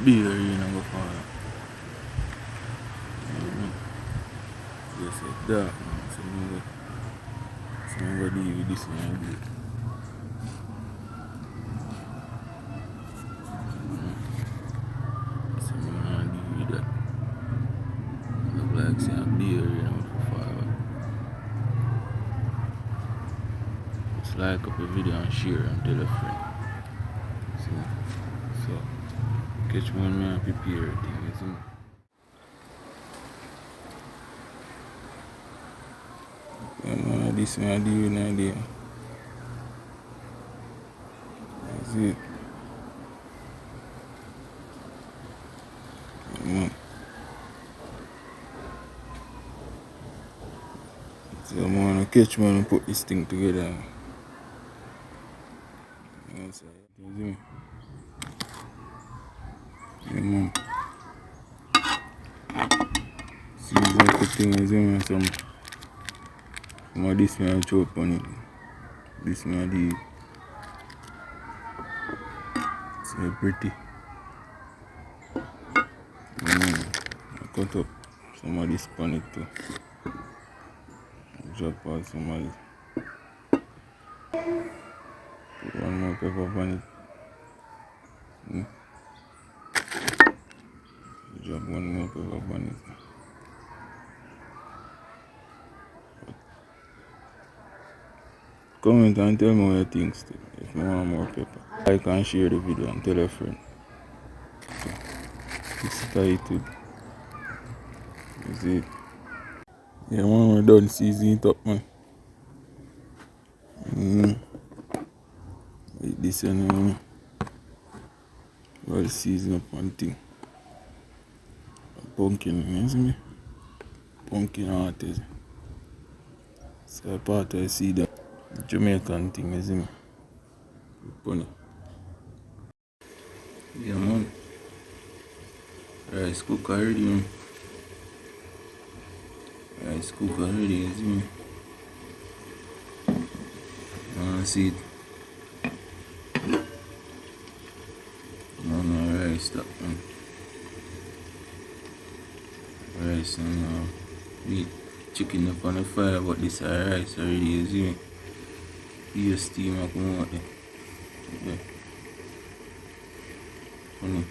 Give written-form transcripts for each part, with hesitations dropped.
beer, you know, before. Just like that, man. So I'm going to deal with this one. So I'm going to deal with that. Look like some beer, you know, before. Just like up a video and share and tell a friend. So catch one man prepare everything, you see. This one I do with an idea. That's it. So I'm gonna catch one and put this thing together. You see me? Yeah, man. See this good thing, you see me? Some of this man I chop on it. This man I do. It's very pretty. I cut up some of this on it too. Drop out some of this. Put one more pepper on it. Drop one more pepper on it. Comment and tell me what you think still, if you want more pepper. Like and share the video and tell a friend. So, this is YouTube. That's it. Yeah, man, we're done seasoning it up, man. Like this and well season up one thing. Pumpkin, you see me? Pumpkin artist. So I part I see the Jamaican thing, you see me? Funny. Yeah, man. Rice cook already, man. Rice cook already, you see me? See it. No, rice that, man. Rice and meat, chicken up on the fire, but this is rice already, you see me? You steam up come out there. Yeah. Funny.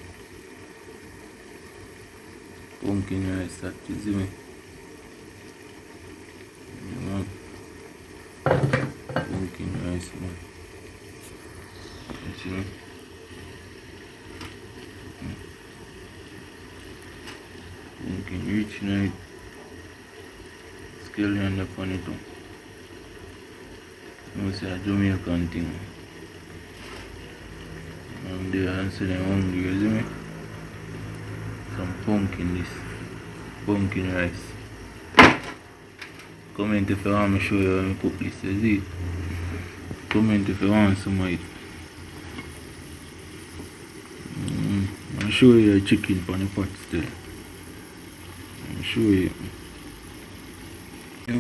Pumpkin rice that, you see me? Yeah, man. Pumpkin rice, man. You see me? Pumpkin rich night. Scallion up on it too. You see a Jamaican thing. I'm there and say I'm hungry, you see me? Some pumpkin this. Pumpkin rice. Comment if you want me to show you how I cook this, you see? Comment if you want some of it. I'll show you a chicken on the pot still. I'll show you. A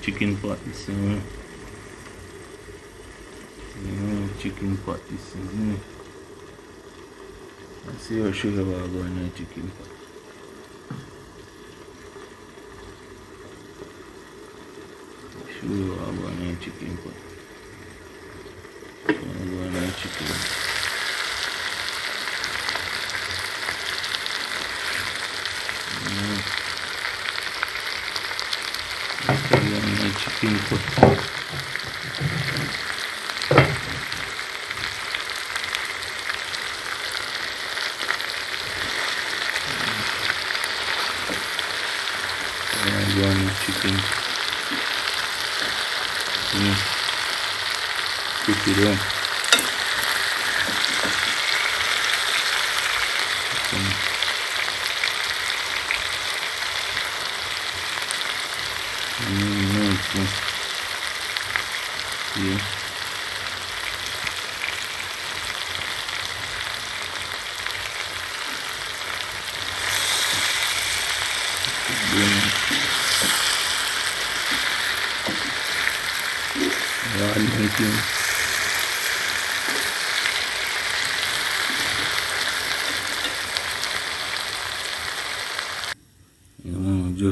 chicken pot this, chicken pot this, isn't it? Let's see how sugar will go in the chicken pot. Sugar will go in the chicken pot. Will go in the chicken. Chicken pot. One chicken. Put it on. Yeah.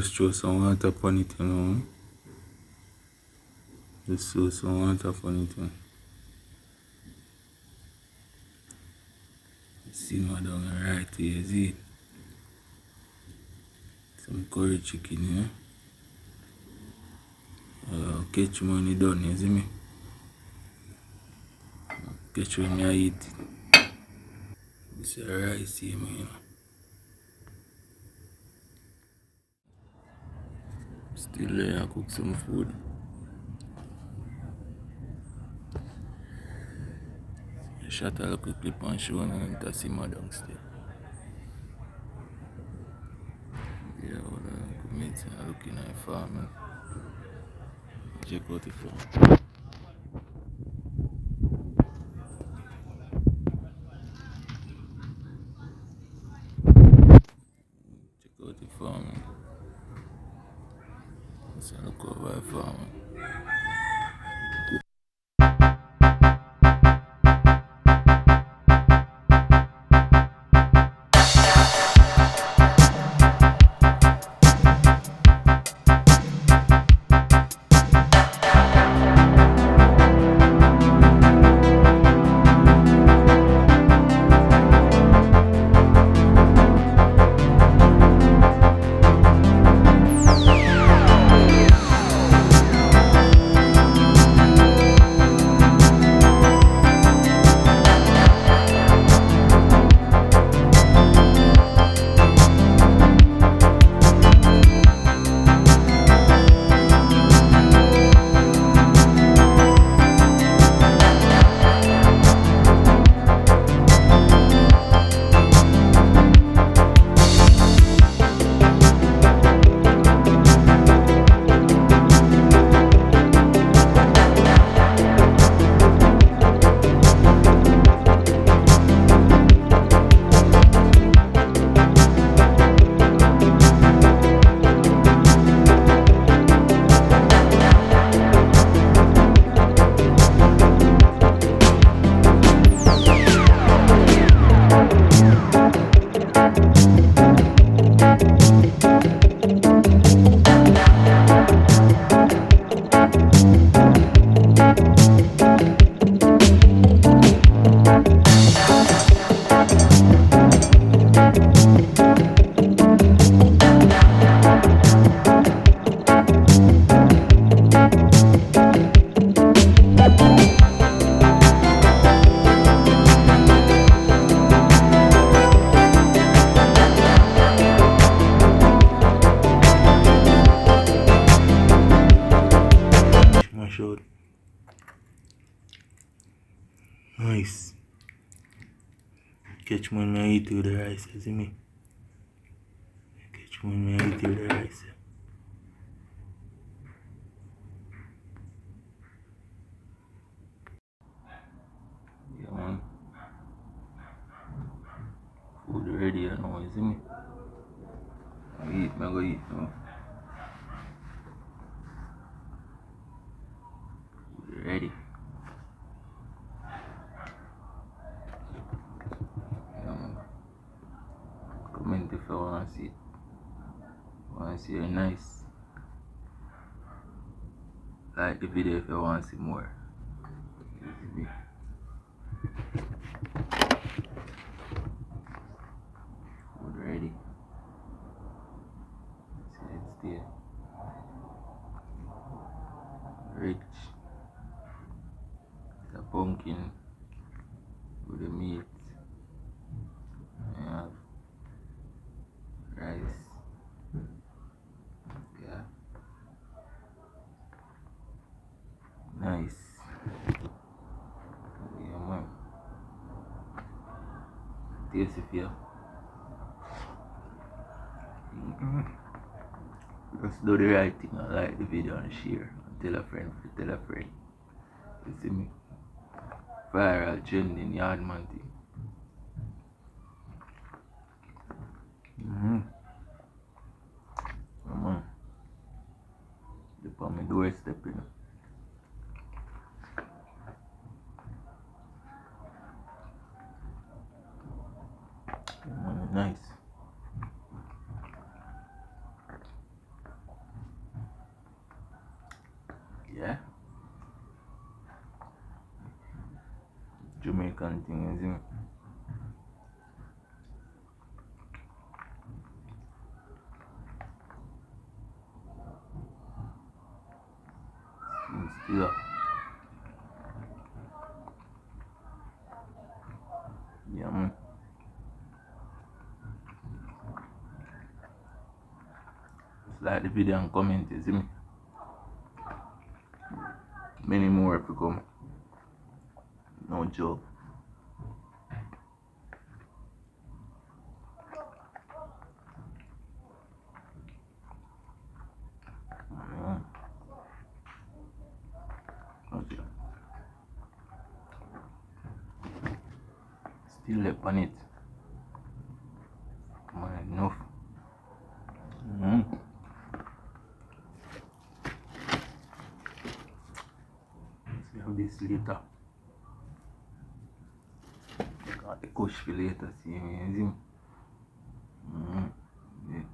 just throw some water upon it, you know. Just throw some water upon it, you know. Simmer down right here, see it? Some curry chicken, you know. Catch money done, you see me? Catch when I eat it. This is rice here, man, you know. Still there, I cook some food. I shot a little clip and show and I simmer downstairs. Yeah, well, good mates are looking at farming. Check out the farm. Check out the farming. Let's look over the farming. Short. Nice. Catch one I eat with the rice, you see me? Catch one I eat with the rice. Yeah, man. Food ready, you know, you see me? I go eat now. Food ready. Comment if you want to see it. Want to see it nice. Like the video if you want to see more. Food ready. See it's there. Rich. It's a pumpkin with the meat. I have rice. Yeah. Nice. Yeah, man. Tasty feel. Just do the right thing and like the video and share. And tell a friend. You see me? Viral trending yard man thing. Come on. Look on my doorstep, you know. Nice. Yeah. Jamaican thing, isn't it? Still up. Yeah, man. Just like the video and comment, you see me? Many more to come. No joke. Okay. Still up on it. Come on, enough. Let's have this later. Got the kush for later, see me, you see me? Yeah.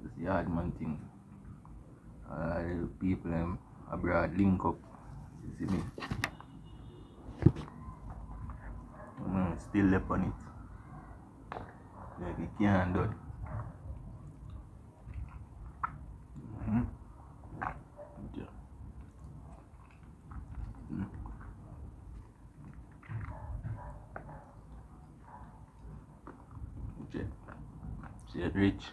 This yard man thing. The people abroad link up, you see me? Still up on it. Like you can't do it. Yeah. Okay. See it rich.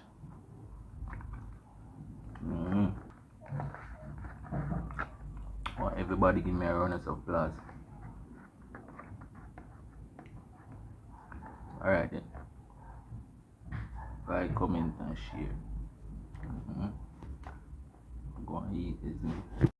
Want everybody give me a round of applause. Alright then. Like, comment and share. Go and eat, isn't it?